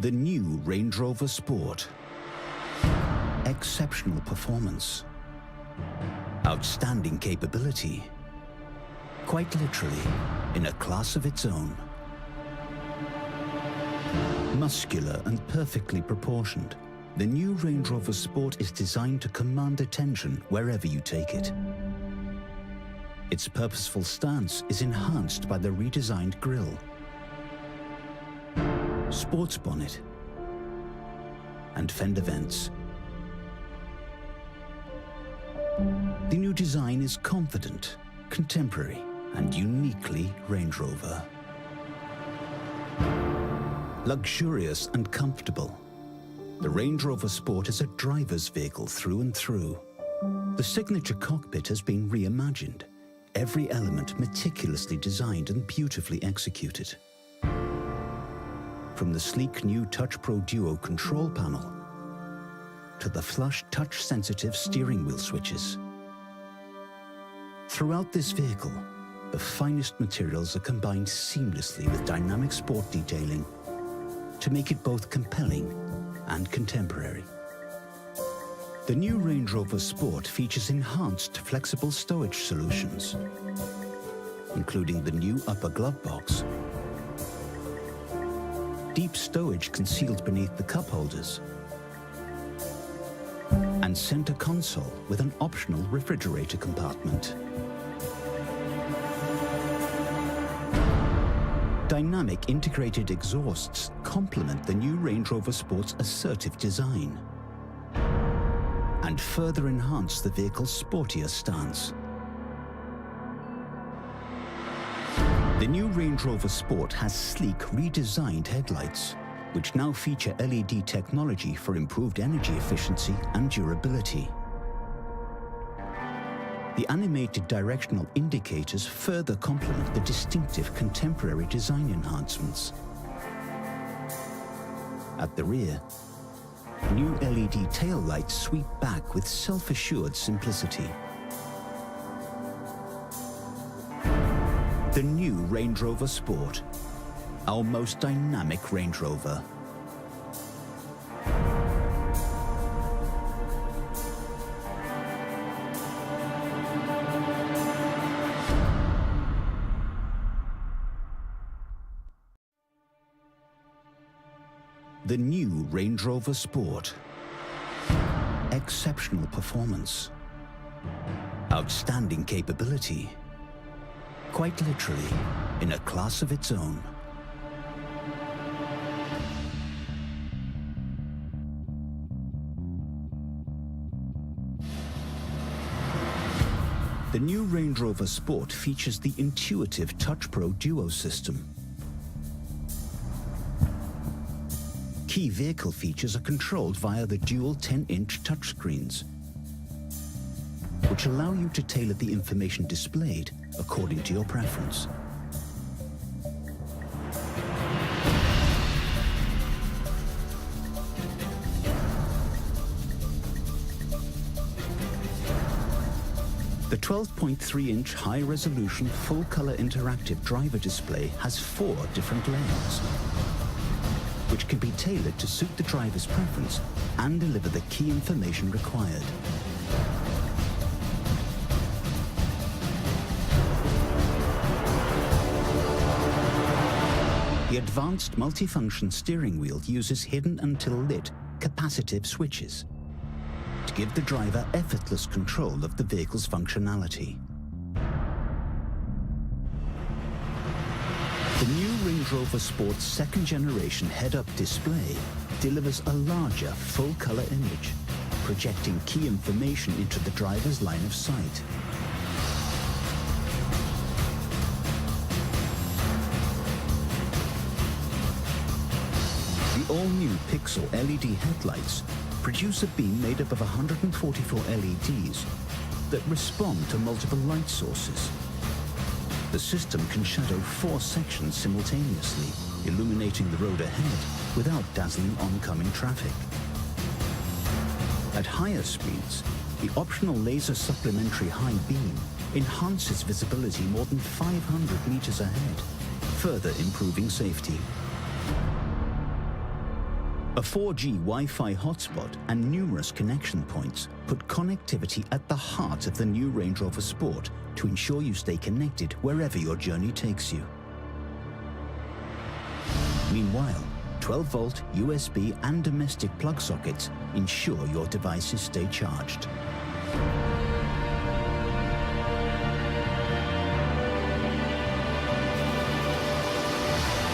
The new Range Rover Sport. Exceptional performance. Outstanding capability. Quite literally, in a class of its own. Muscular and perfectly proportioned, the new Range Rover Sport is designed to command attention wherever you take it. Its purposeful stance is enhanced by the redesigned grille, sports bonnet, and fender vents. The new design is confident, contemporary, and uniquely Range Rover. Luxurious and comfortable, the Range Rover Sport is a driver's vehicle through and through. The signature cockpit has been reimagined, every element meticulously designed and beautifully executed. From the sleek new Touch Pro Duo control panel to the flush touch-sensitive steering wheel switches. Throughout this vehicle, the finest materials are combined seamlessly with dynamic sport detailing to make it both compelling and contemporary. The new Range Rover Sport features enhanced flexible stowage solutions, including the new upper glove box, deep stowage concealed beneath the cup holders, and center console with an optional refrigerator compartment. Dynamic integrated exhausts complement the new Range Rover Sport's assertive design and further enhance the vehicle's sportier stance. The new Range Rover Sport has sleek, redesigned headlights, which now feature LED technology for improved energy efficiency and durability. The animated directional indicators further complement the distinctive contemporary design enhancements. At the rear, new LED tail lights sweep back with self-assured simplicity. The new Range Rover Sport, our most dynamic Range Rover. The new Range Rover Sport. Exceptional performance. Outstanding capability. Quite literally, in a class of its own. The new Range Rover Sport features the intuitive Touch Pro Duo system. Key vehicle features are controlled via the dual 10-inch touchscreens, which allow you to tailor the information displayed according to your preference. The 12.3-inch high-resolution, full-color interactive driver display has 4 different layouts, which can be tailored to suit the driver's preference and deliver the key information required. The advanced multifunction steering wheel uses hidden until lit capacitive switches to give the driver effortless control of the vehicle's functionality. The new Range Rover Sport's second-generation head-up display delivers a larger, full-color image, projecting key information into the driver's line of sight. The all-new Pixel LED headlights produce a beam made up of 144 LEDs that respond to multiple light sources. The system can shadow 4 sections simultaneously, illuminating the road ahead without dazzling oncoming traffic. At higher speeds, the optional laser supplementary high beam enhances visibility more than 500 meters ahead, further improving safety. A 4G Wi-Fi hotspot and numerous connection points put connectivity at the heart of the new Range Rover Sport to ensure you stay connected wherever your journey takes you. Meanwhile, 12-volt USB and domestic plug sockets ensure your devices stay charged.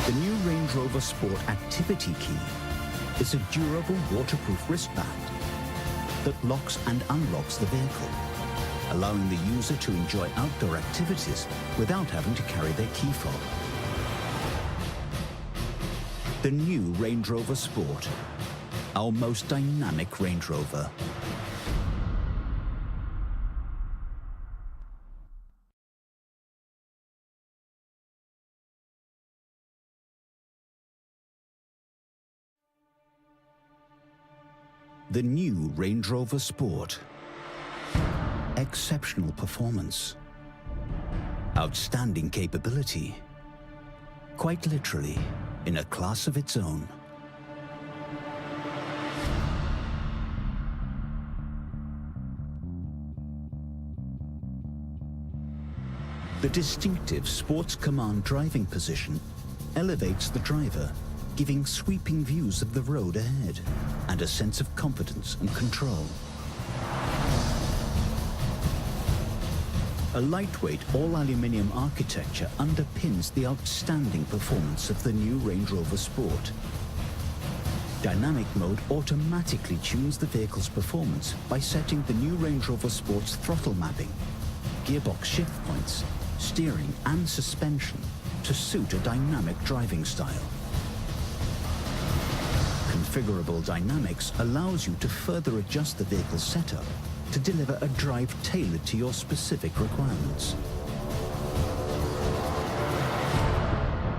The new Range Rover Sport Activity Key is a durable waterproof wristband that locks and unlocks the vehicle, allowing the user to enjoy outdoor activities without having to carry their key fob. The new Range Rover Sport, our most dynamic Range Rover. The new Range Rover Sport. Exceptional performance. Outstanding capability. Quite literally, in a class of its own. The distinctive Sports Command driving position elevates the driver, giving sweeping views of the road ahead and a sense of confidence and control. A lightweight all-aluminium architecture underpins the outstanding performance of the new Range Rover Sport. Dynamic mode automatically tunes the vehicle's performance by setting the new Range Rover Sport's throttle mapping, gearbox shift points, steering and suspension to suit a dynamic driving style. Configurable dynamics allows you to further adjust the vehicle's setup to deliver a drive tailored to your specific requirements.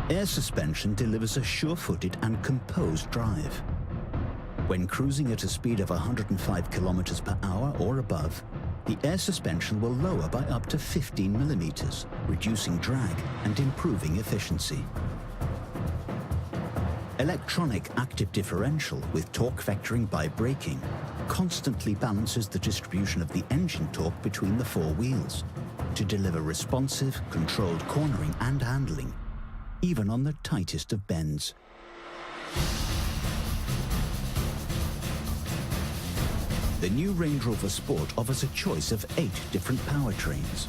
Air suspension delivers a sure-footed and composed drive. When cruising at a speed of 105 kilometers per hour or above, the air suspension will lower by up to 15 millimeters, reducing drag and improving efficiency. Electronic active differential with torque vectoring by braking constantly balances the distribution of the engine torque between the four wheels to deliver responsive, controlled cornering and handling, even on the tightest of bends. The new Range Rover Sport offers a choice of 8 different powertrains.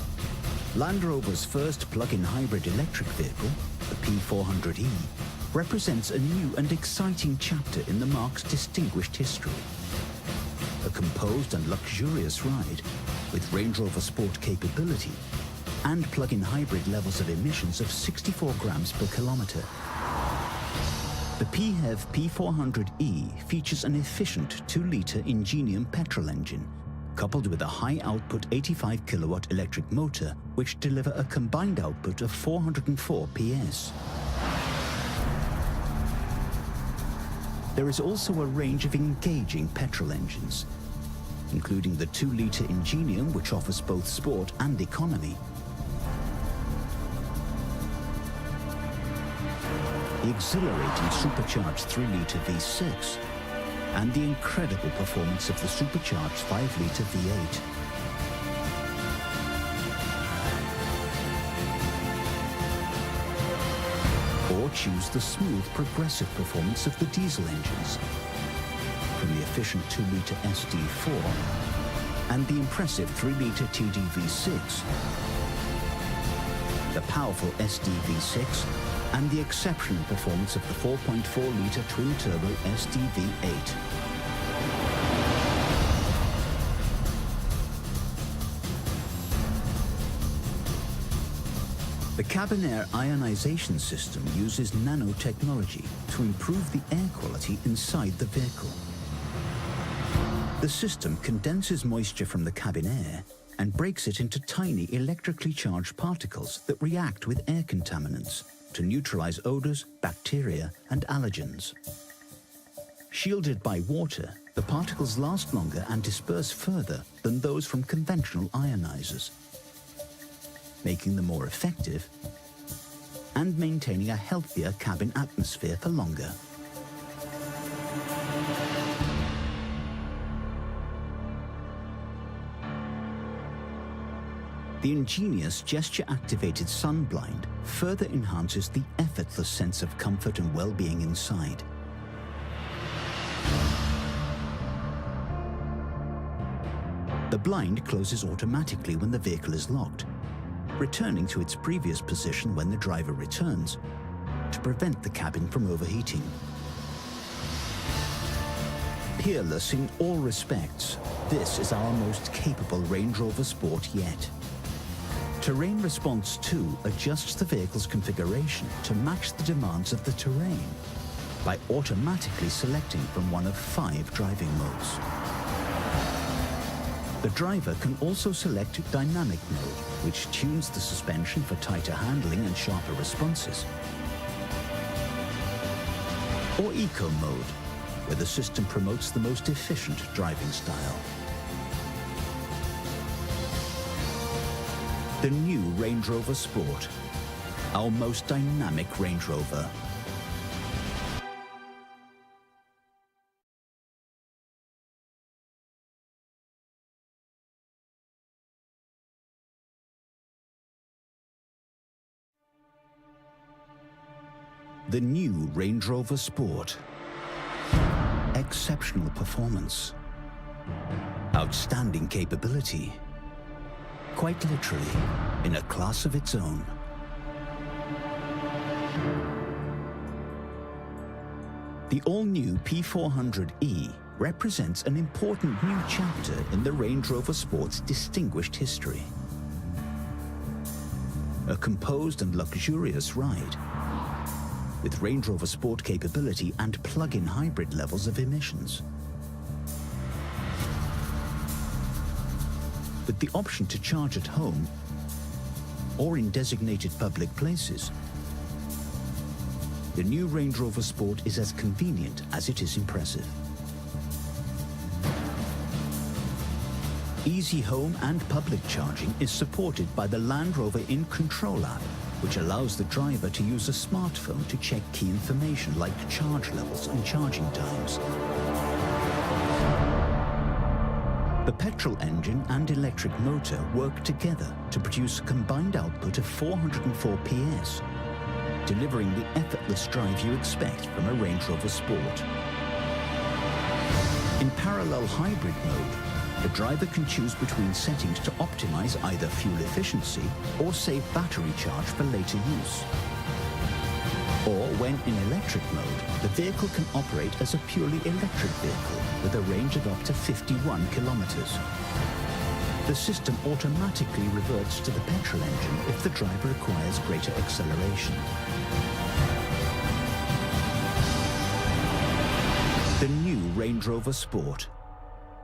Land Rover's first plug-in hybrid electric vehicle, the P400e, represents a new and exciting chapter in the marque's distinguished history. A composed and luxurious ride with Range Rover Sport capability and plug-in hybrid levels of emissions of 64 grams per kilometre. The PHEV P400e features an efficient 2-litre Ingenium petrol engine coupled with a high-output 85 kilowatt electric motor which deliver a combined output of 404 PS. There is also a range of engaging petrol engines, including the 2-litre Ingenium, which offers both sport and economy, the exhilarating supercharged 3-litre V6, and the incredible performance of the supercharged 5-litre V8. Or choose the smooth, progressive performance of the diesel engines, from the efficient 2-litre SD4 and the impressive 3-litre TDV6, the powerful SDV6, and the exceptional performance of the 4.4-litre twin-turbo SDV8. The cabin air ionization system uses nanotechnology to improve the air quality inside the vehicle. The system condenses moisture from the cabin air and breaks it into tiny electrically charged particles that react with air contaminants to neutralize odors, bacteria, and allergens. Shielded by water, the particles last longer and disperse further than those from conventional ionizers, making them more effective and maintaining a healthier cabin atmosphere for longer. The ingenious gesture-activated sun blind further enhances the effortless sense of comfort and well-being inside. The blind closes automatically when the vehicle is locked, returning to its previous position when the driver returns, to prevent the cabin from overheating. Peerless in all respects, this is our most capable Range Rover Sport yet. Terrain Response 2 adjusts the vehicle's configuration to match the demands of the terrain by automatically selecting from one of 5 driving modes. The driver can also select Dynamic mode, which tunes the suspension for tighter handling and sharper responses, or Eco mode, where the system promotes the most efficient driving style. The new Range Rover Sport, our most dynamic Range Rover. The new Range Rover Sport. Exceptional performance. Outstanding capability. Quite literally, in a class of its own. The all-new P400e represents an important new chapter in the Range Rover Sport's distinguished history. A composed and luxurious ride, with Range Rover Sport capability and plug-in hybrid levels of emissions. With the option to charge at home or in designated public places, the new Range Rover Sport is as convenient as it is impressive. Easy home and public charging is supported by the Land Rover In Control app, which allows the driver to use a smartphone to check key information like charge levels and charging times. The petrol engine and electric motor work together to produce a combined output of 404 PS, delivering the effortless drive you expect from a Range Rover Sport. In parallel hybrid mode, the driver can choose between settings to optimize either fuel efficiency or save battery charge for later use. Or when in electric mode, the vehicle can operate as a purely electric vehicle with a range of up to 51 kilometers. The system automatically reverts to the petrol engine if the driver requires greater acceleration. The new Range Rover Sport,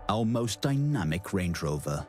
our most dynamic Range Rover.